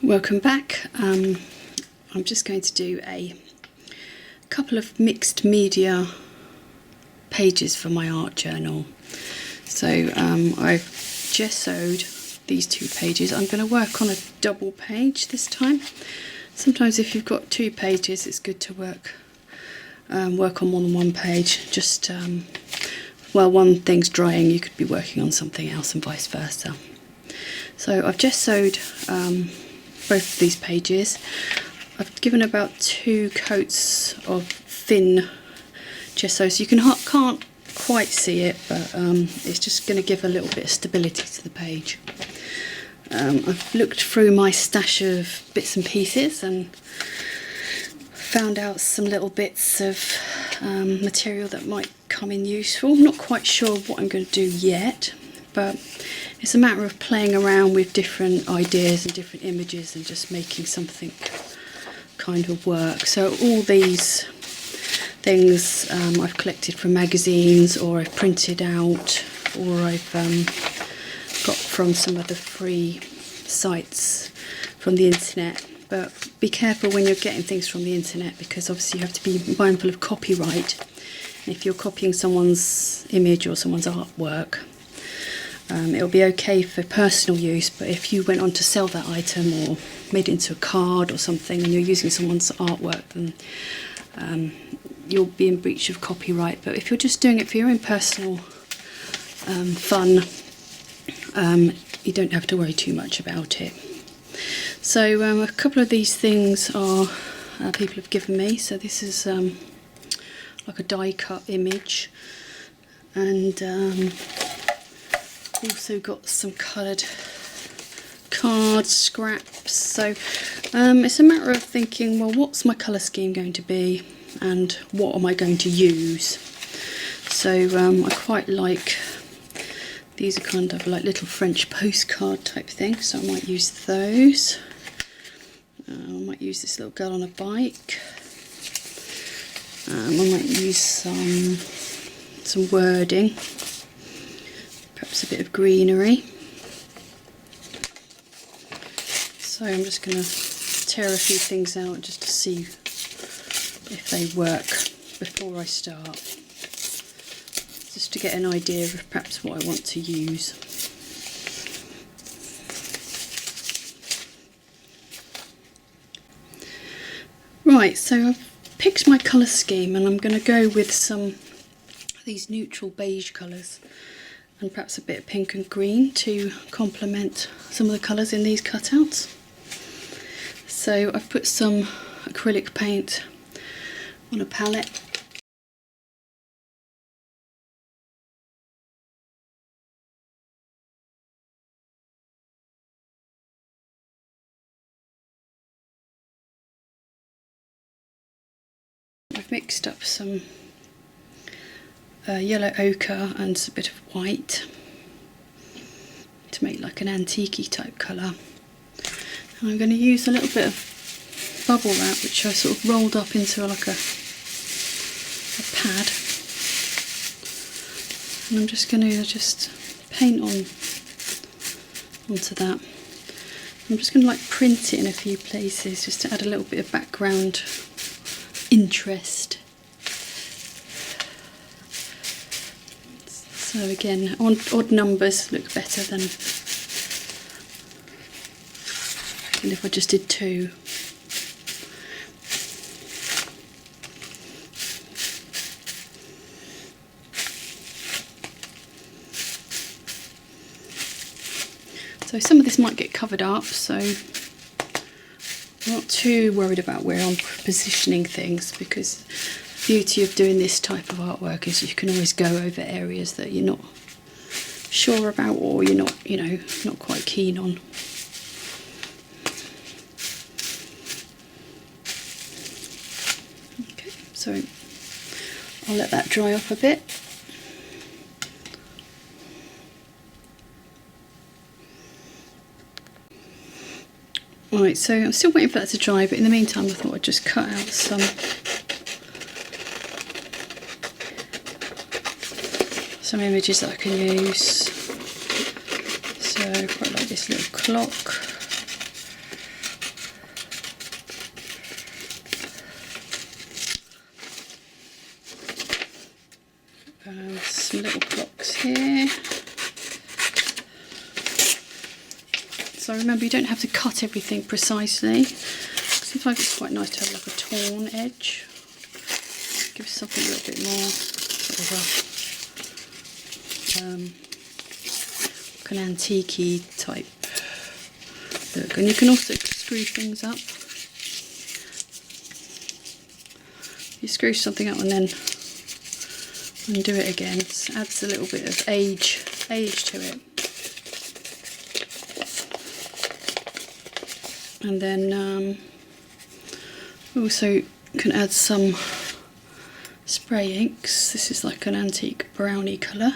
Welcome back. I'm just going to do a couple of mixed media pages for my art journal. So I've gessoed these two pages. I'm going to work on a double page this time. Sometimes if you've got two pages it's good to work on more than one page. Just while one thing's drying you could be working on something else and vice versa. So I've gessoed both of these pages. I've given about 2 coats of thin gesso, so you can't quite see it, but it's just going to give a little bit of stability to the page. I've looked through my stash of bits and pieces and found out some little bits of material that might come in useful. I'm not quite sure what I'm going to do yet, but it's a matter of playing around with different ideas and different images and just making something kind of work. So all these things I've collected from magazines, or I've printed out, or I've got from some of the free sites from the internet. But be careful when you're getting things from the internet, because obviously you have to be mindful of copyright. And if you're copying someone's image or someone's artwork, it'll be okay for personal use, but if you went on to sell that item or made it into a card or something and you're using someone's artwork, then you'll be in breach of copyright. But if you're just doing it for your own personal fun, you don't have to worry too much about it. So a couple of these things are people have given me. So this is like a die cut image, and also got some coloured card scraps. So it's a matter of thinking, well, what's my colour scheme going to be and what am I going to use? So I quite like, these are kind of like little French postcard type things, so I might use those. I might use this little girl on a bike. I might use some wording, perhaps a bit of greenery. So I'm just going to tear a few things out just to see if they work before I start, just to get an idea of perhaps what I want to use. Right, so I've picked my colour scheme and I'm going to go with some of these neutral beige colours and perhaps a bit of pink and green to complement some of the colours in these cutouts. So I've put some acrylic paint on a palette. I've mixed up some yellow ochre and a bit of white to make like an antique-y type colour. And I'm going to use a little bit of bubble wrap, which I sort of rolled up into like a pad, and I'm just going to just paint onto that. I'm just going to like print it in a few places just to add a little bit of background interest. So again, odd numbers look better than if I just did 2. So some of this might get covered up, so I'm not too worried about where I'm positioning things, because the beauty of doing this type of artwork is you can always go over areas that you're not sure about, or you're not, not quite keen on. Okay, so I'll let that dry off a bit. Right, so I'm still waiting for that to dry, but in the meantime I thought I'd just cut out some images that I can use. So I quite like this little clock. some little blocks here. So remember, you don't have to cut everything precisely. Sometimes it's quite nice to have like a torn edge. Gives something a little bit more sort of like an antique-y type look. And you can also screw things up. You screw something up and then undo it again. It adds a little bit of age to it. And then also can add some spray inks. This is like an antique brownie colour.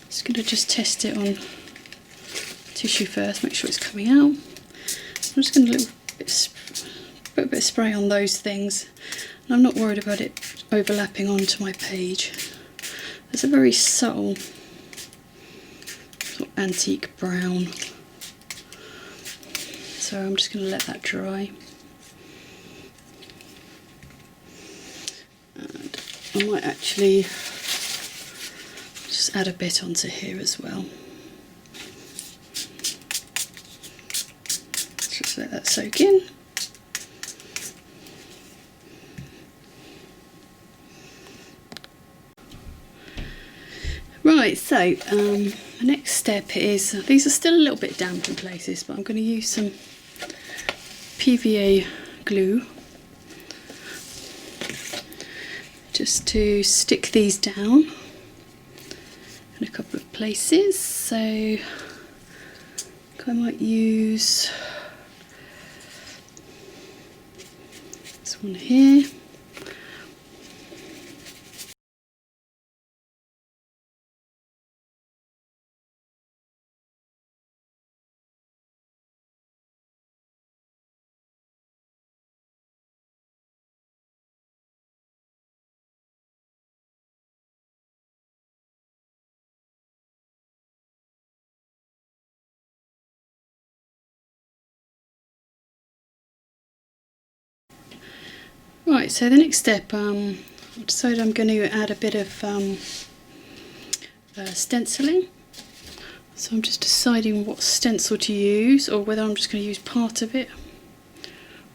Just going to just test it on tissue first, make sure it's coming out. I'm just going to put a bit of spray on those things. And I'm not worried about it overlapping onto my page. There's a very subtle sort of antique brown. So I'm just going to let that dry. And I might actually just add a bit onto here as well. Just let that soak in. Right, so the next step is, these are still a little bit damp in places, but I'm going to use some PVA glue just to stick these down in a couple of places. So I might use this one here. Right, so the next step, I decided I'm going to add a bit of stenciling. So I'm just deciding what stencil to use, or whether I'm just going to use part of it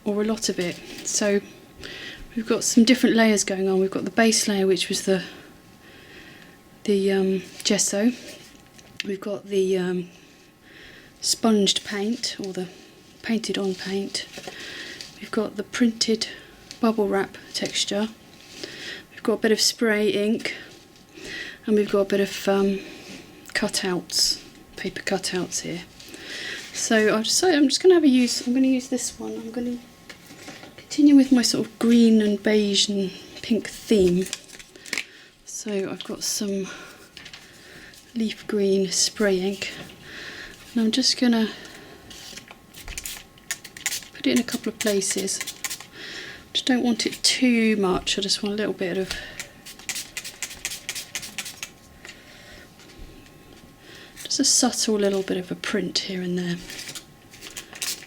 or a lot of it. So we've got some different layers going on. We've got the base layer, which was the gesso. We've got the sponged paint, or the painted on paint. We've got the printed bubble wrap texture. We've got a bit of spray ink, and we've got a bit of cutouts, paper cutouts here. So I've decided I'm just going to have a use. I'm going to use this one. I'm going to continue with my sort of green and beige and pink theme. So I've got some leaf green spray ink, and I'm just going to put it in a couple of places. Just don't want it too much. I just want a little bit of just a subtle little bit of a print here and there,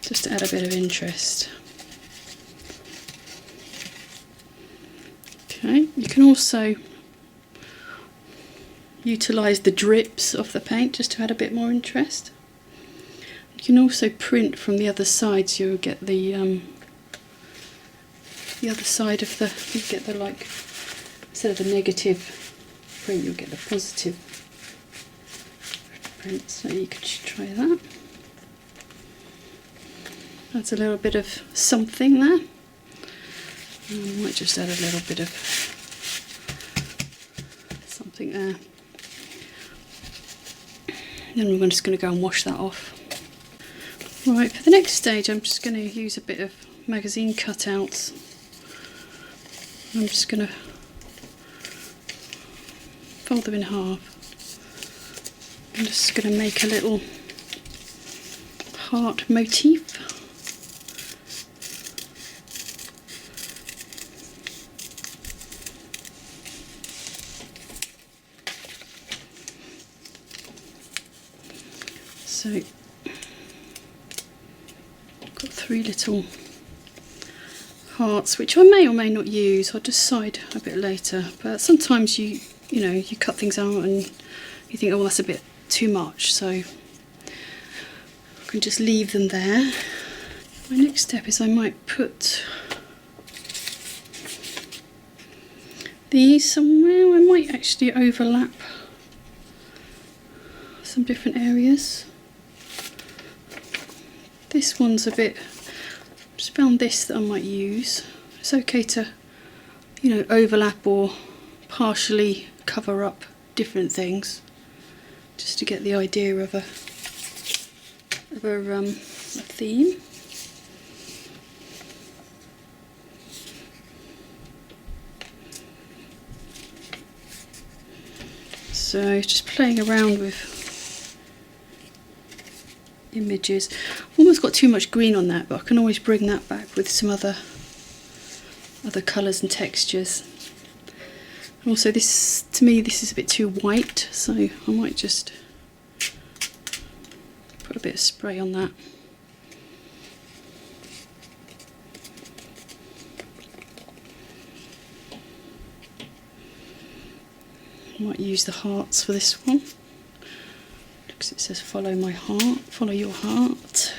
just to add a bit of interest. Okay, you can also utilise the drips of the paint just to add a bit more interest. You can also print from the other side, so you'll get the other side of you get the, like, instead of the negative print, you'll get the positive print. So you could try that. That's a little bit of something there. I might just add a little bit of something there. Then we're just going to go and wash that off. Right, for the next stage I'm just going to use a bit of magazine cutouts. I'm just going to fold them in half. I'm just going to make a little heart motif. So I've got 3 little hearts, which I may or may not use. I'll decide a bit later, but sometimes you you know, you cut things out and you think, oh, that's a bit too much, so I can just leave them there. My next step is I might put these somewhere. I might actually overlap some different areas. This one's a bit, just found this that I might use. It's okay to, you know, overlap or partially cover up different things, just to get the idea of a theme. So just playing around with images. I've almost got too much green on that, but I can always bring that back with some other colours and textures. And also this, to me, this is a bit too white, so I might just put a bit of spray on that. I might use the hearts for this one, because it says follow my heart, follow your heart.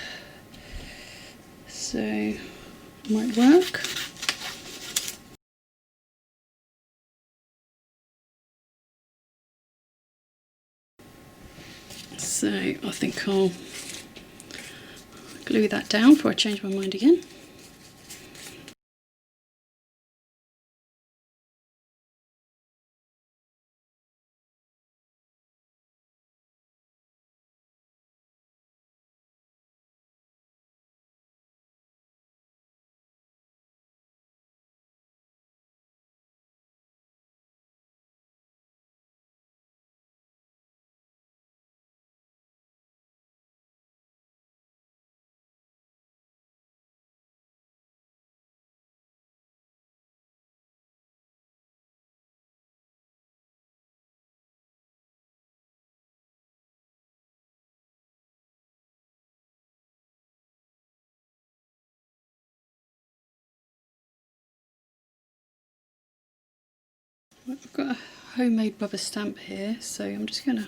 So it might work. So I think I'll glue that down before I change my mind again. I've got a homemade rubber stamp here, so I'm just going to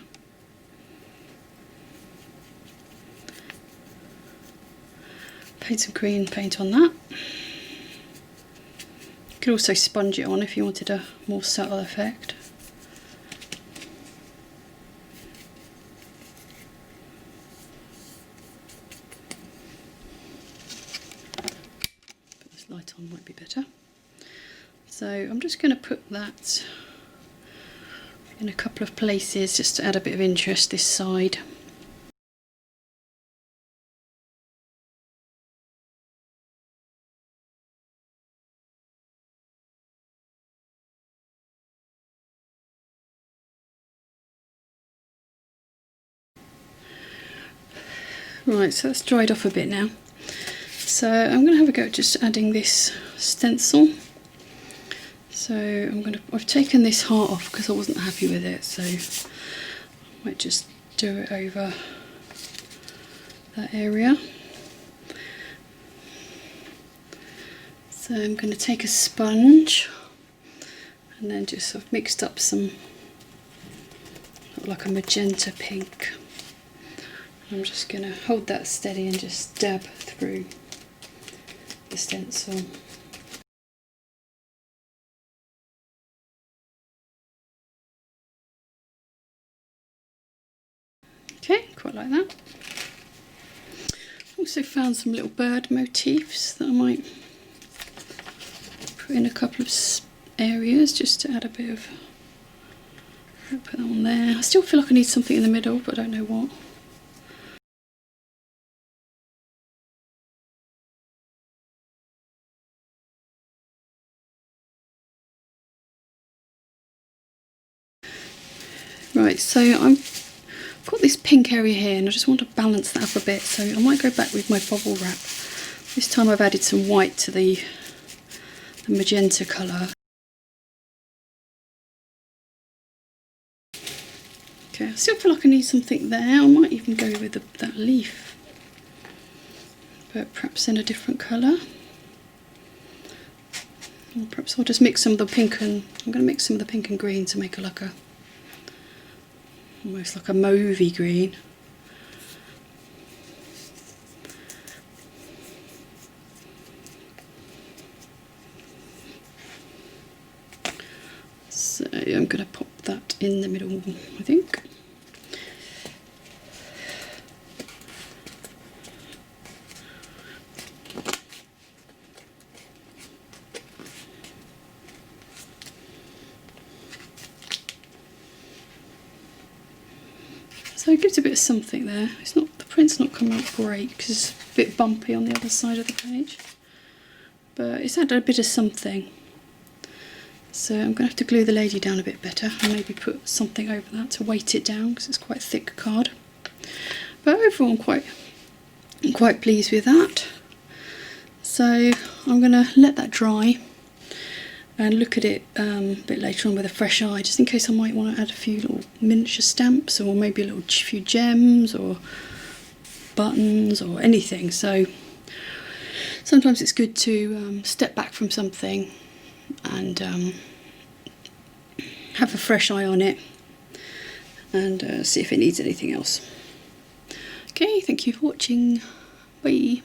paint some green paint on that. You could also sponge it on if you wanted a more subtle effect. Put this light on might be better. So I'm just going to put that in a couple of places just to add a bit of interest this side. Right, so that's dried off a bit now. So I'm going to have a go at just adding this stencil. So I've taken this heart off because I wasn't happy with it, so I might just do it over that area. So I'm going to take a sponge and then just sort of mixed up some, like a magenta pink. I'm just going to hold that steady and just dab through the stencil. Okay, quite like that. Also found some little bird motifs that I might put in a couple of areas just to add a bit of, I'll put that on there. I still feel like I need something in the middle, but I don't know what. Right, so I've got this pink area here and I just want to balance that up a bit, so I might go back with my bubble wrap. This time I've added some white to the magenta colour. Okay, I still feel like I need something there. I might even go with that leaf, but perhaps in a different colour. Or perhaps I'll just mix some of the pink and I'm going to mix some of the pink and green to make it like a almost like a mauvey green. So I'm going to pop that in the middle, I think. So it gives a bit of something there. It's not, the print's not come out great because it's a bit bumpy on the other side of the page, but it's added a bit of something. So I'm going to have to glue the lady down a bit better and maybe put something over that to weight it down because it's quite a thick card. But overall I'm quite pleased with that. So I'm going to let that dry and look at it a bit later on with a fresh eye, just in case I might want to add a few little miniature stamps or maybe a few gems or buttons or anything. So sometimes it's good to step back from something and have a fresh eye on it and see if it needs anything else. Okay, thank you for watching. Bye.